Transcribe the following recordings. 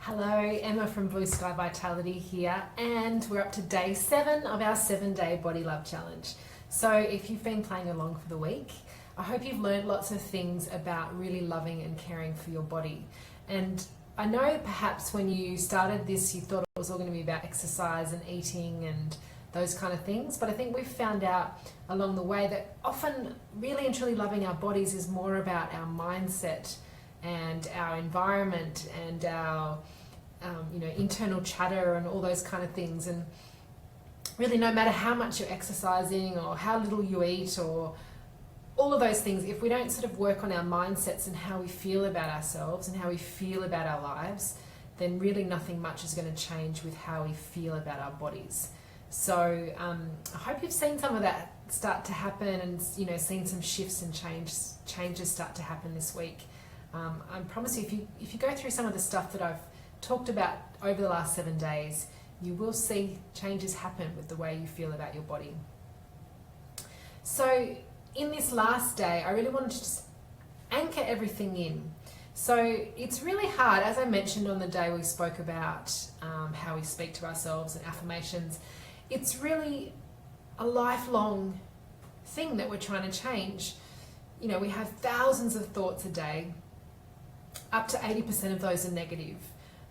Hello, Emma from Blue Sky Vitality here, and we're up to day 7 of our 7-day Body Love Challenge. So if you've been playing along for the week, I hope you've learned lots of things about really loving and caring for your body. And I know perhaps when you started this, you thought it was all going to be about exercise and eating and those kind of things, but I think we've found out along the way that often really and truly loving our bodies is more about our mindset and our environment and our internal chatter and all those kind of things. And really, no matter how much you're exercising or how little you eat or all of those things, if we don't sort of work on our mindsets and how we feel about ourselves and how we feel about our lives, then really nothing much is going to change with how we feel about our bodies. So I hope you've seen some of that start to happen and seen some shifts and changes start to happen this week. I promise you, if you go through some of the stuff that I've talked about over the last 7 days, you will see changes happen with the way you feel about your body. So in this last day, I really wanted to just anchor everything in. So it's really hard, as I mentioned on the day we spoke about how we speak to ourselves and affirmations. It's really a lifelong thing that we're trying to change. We have thousands of thoughts a day. Up to 80% of those are negative.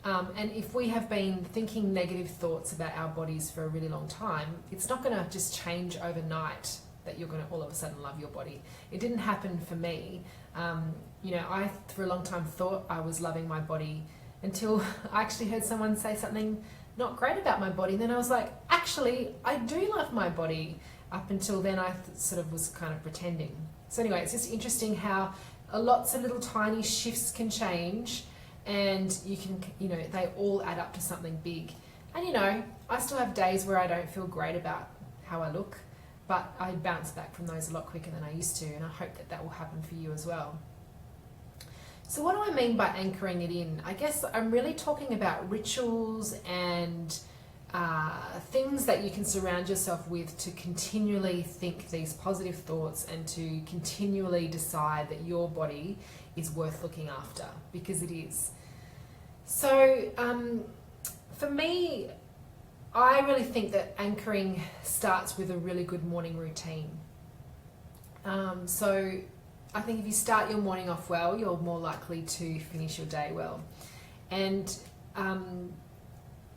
And if we have been thinking negative thoughts about our bodies for a really long time, it's not going to just change overnight that you're going to all of a sudden love your body. It didn't happen for me. I for a long time thought I was loving my body until I actually heard someone say something not great about my body. And then I was like, actually, I do love my body. Up until then, I sort of was kind of pretending. So anyway, it's just interesting how lots of little tiny shifts can change, and you can, they all add up to something big. And I still have days where I don't feel great about how I look, but I bounce back from those a lot quicker than I used to, and I hope that that will happen for you as well. So what do I mean by anchoring it in? I guess I'm really talking about rituals and things that you can surround yourself with to continually think these positive thoughts and to continually decide that your body is worth looking after, because it is. So for me, I really think that anchoring starts with a really good morning routine. So I think if you start your morning off well, you're more likely to finish your day well. And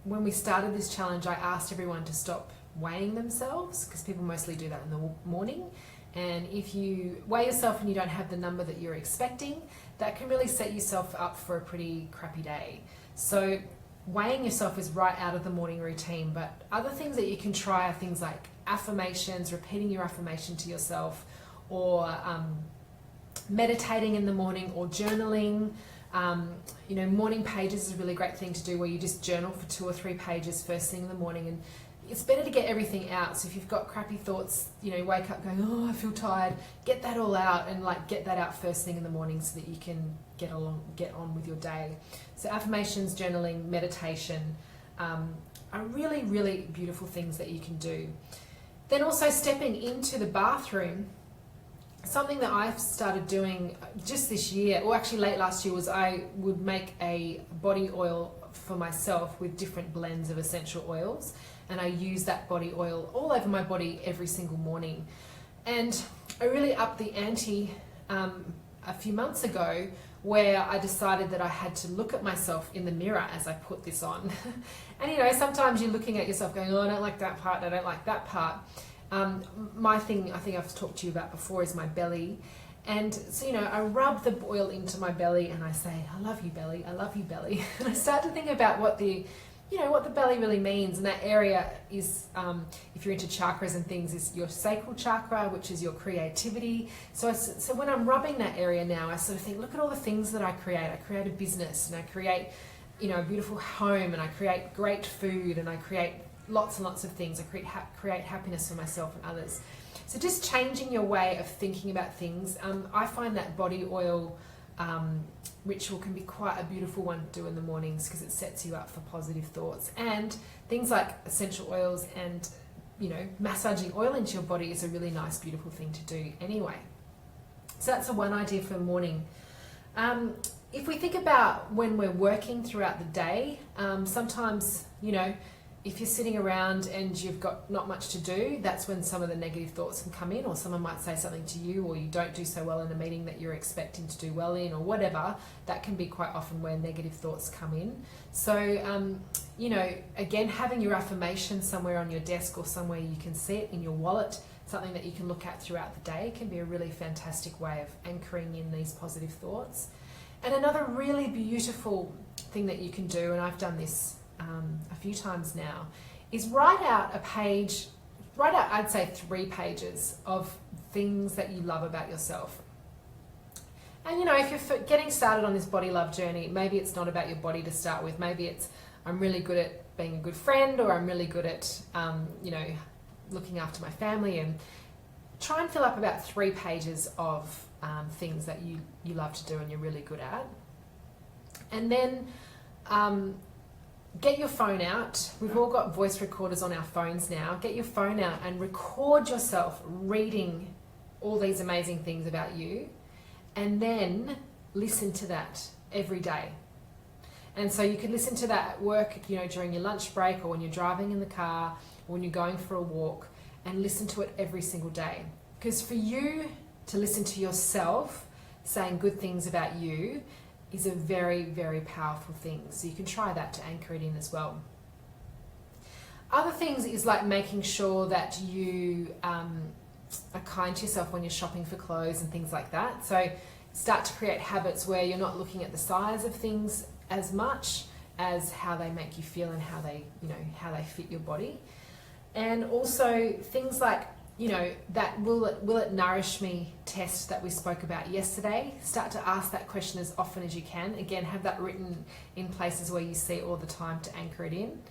when we started this challenge, I asked everyone to stop weighing themselves, because people mostly do that in the morning. And if you weigh yourself and you don't have the number that you're expecting, that can really set yourself up for a pretty crappy day. So weighing yourself is right out of the morning routine, but other things that you can try are things like affirmations, repeating your affirmation to yourself, or meditating in the morning, or journaling. Morning pages is a really great thing to do, where you just journal for 2 or 3 pages first thing in the morning. And it's better to get everything out. So if you've got crappy thoughts, wake up going, oh, I feel tired, get that all out, and get that out first thing in the morning so that you can get on with your day. So affirmations, journaling, meditation are really, really beautiful things that you can do. Then also stepping into the bathroom. Something that I've started doing just this year, or actually late last year, was I would make a body oil for myself with different blends of essential oils, and I use that body oil all over my body every single morning. And I really upped the ante a few months ago, where I decided that I had to look at myself in the mirror as I put this on. And sometimes you're looking at yourself going, oh, I don't like that part, I don't like that part. My thing, I think I've talked to you about before, is my belly. And so, I rub the oil into my belly and I say, I love you, belly, I love you, belly. And I start to think about what the belly really means. And that area is, if you're into chakras and things, is your sacral chakra, which is your creativity. So when I'm rubbing that area now, I sort of think, look at all the things that I create. I create a business, and I create, a beautiful home, and I create great food, and I create lots and lots of things. I create happiness for myself and others. So just changing your way of thinking about things. I find that body oil ritual can be quite a beautiful one to do in the mornings, because it sets you up for positive thoughts. And things like essential oils and massaging oil into your body is a really nice, beautiful thing to do anyway. So that's one idea for morning. if we think about when we're working throughout the day, sometimes, if you're sitting around and you've got not much to do, that's when some of the negative thoughts can come in, or someone might say something to you, or you don't do so well in a meeting that you're expecting to do well in, or whatever. That can be quite often where negative thoughts come in. So, again, having your affirmation somewhere on your desk or somewhere you can see it in your wallet, something that you can look at throughout the day, can be a really fantastic way of anchoring in these positive thoughts. And another really beautiful thing that you can do, and I've done this a few times now, is write out I'd say 3 pages of things that you love about yourself. And if you're getting started on this body love journey, maybe it's not about your body to start with. Maybe it's, I'm really good at being a good friend, or I'm really good at looking after my family. And try and fill up about 3 pages of things that you love to do and you're really good at. And then get your phone out. We've all got voice recorders on our phones now. Get your phone out and record yourself reading all these amazing things about you, and then listen to that every day. And so you could listen to that at work, during your lunch break, or when you're driving in the car, or when you're going for a walk, and listen to it every single day. Because for you to listen to yourself saying good things about you is a very, very powerful thing. So you can try that to anchor it in as well. Other things is like making sure that you are kind to yourself when you're shopping for clothes and things like that. So start to create habits where you're not looking at the size of things as much as how they make you feel and how they fit your body. And also things like, that will it nourish me test that we spoke about yesterday. Start to ask that question as often as you can. Again, have that written in places where you see it all the time to anchor it in.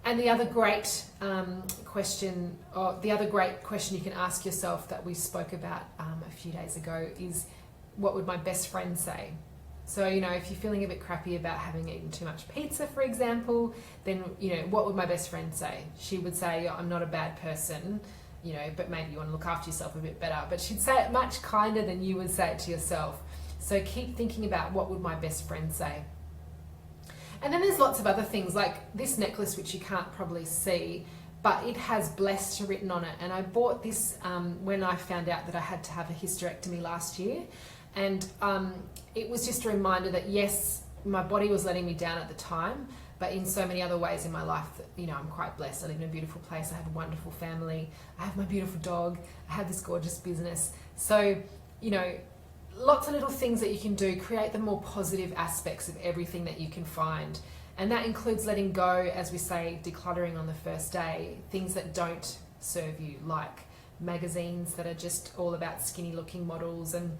And the other great question you can ask yourself that we spoke about a few days ago is, what would my best friend say? So, if you're feeling a bit crappy about having eaten too much pizza, for example, then, what would my best friend say? She would say, I'm not a bad person, but maybe you want to look after yourself a bit better. But she'd say it much kinder than you would say it to yourself. So keep thinking about, what would my best friend say? And then there's lots of other things, like this necklace, which you can't probably see, but it has blessed written on it. And I bought this when I found out that I had to have a hysterectomy last year. And it was just a reminder that, yes, my body was letting me down at the time, but in so many other ways in my life, I'm quite blessed. I live in a beautiful place. I have a wonderful family. I have my beautiful dog. I have this gorgeous business. So, lots of little things that you can do. Create the more positive aspects of everything that you can find. And that includes letting go, as we say, decluttering on the first day, things that don't serve you, like magazines that are just all about skinny looking models, and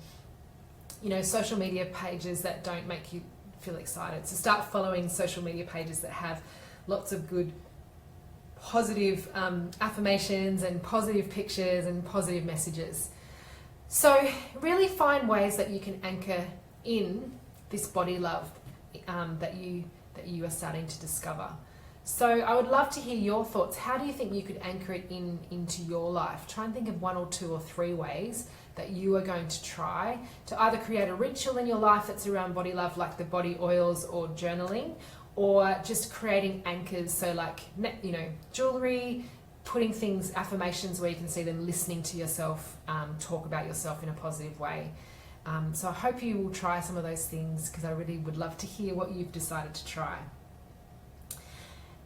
social media pages that don't make you feel excited. So start following social media pages that have lots of good, positive affirmations and positive pictures and positive messages. So really find ways that you can anchor in this body love that you are starting to discover. So I would love to hear your thoughts. How do you think you could anchor it into your life? Try and think of 1 or 2 or 3 ways that you are going to try to either create a ritual in your life that's around body love, like the body oils or journaling, or just creating anchors. So like, jewelry, putting things, affirmations where you can see them, listening to yourself, talk about yourself in a positive way. So I hope you will try some of those things, because I really would love to hear what you've decided to try.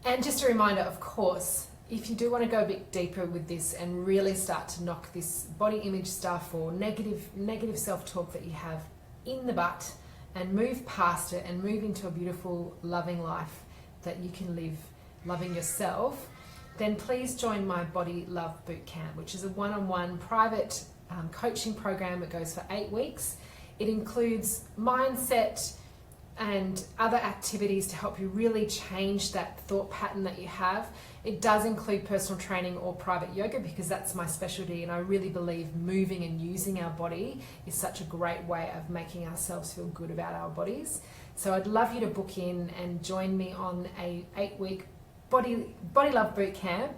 And just a reminder, of course, if you do want to go a bit deeper with this and really start to knock this body image stuff or negative self-talk that you have in the butt, and move past it and move into a beautiful, loving life that you can live loving yourself, then please join my Body Love Bootcamp, which is a one-on-one private coaching program. It goes for 8 weeks. It includes mindset and other activities to help you really change that thought pattern that you have. It does include personal training or private yoga, because that's my specialty, and I really believe moving and using our body is such a great way of making ourselves feel good about our bodies. So I'd love you to book in and join me on a 8-week Body Love Bootcamp.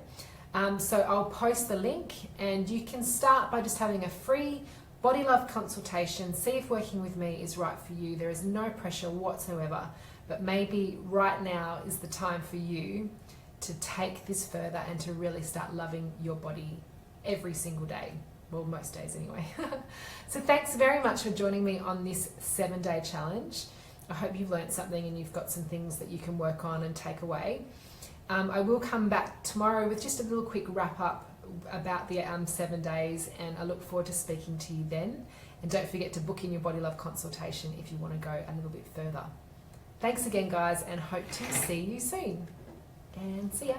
So I'll post the link, and you can start by just having a free Body Love consultation. See if working with me is right for you. There is no pressure whatsoever, but maybe right now is the time for you to take this further and to really start loving your body every single day. Well, most days anyway. So thanks very much for joining me on this 7-day challenge. I hope you've learned something and you've got some things that you can work on and take away. I will come back tomorrow with just a little quick wrap up about the 7 days, and I look forward to speaking to you then. And don't forget to book in your Body Love consultation if you want to go a little bit further. Thanks again, guys, and hope to see you soon. And see ya.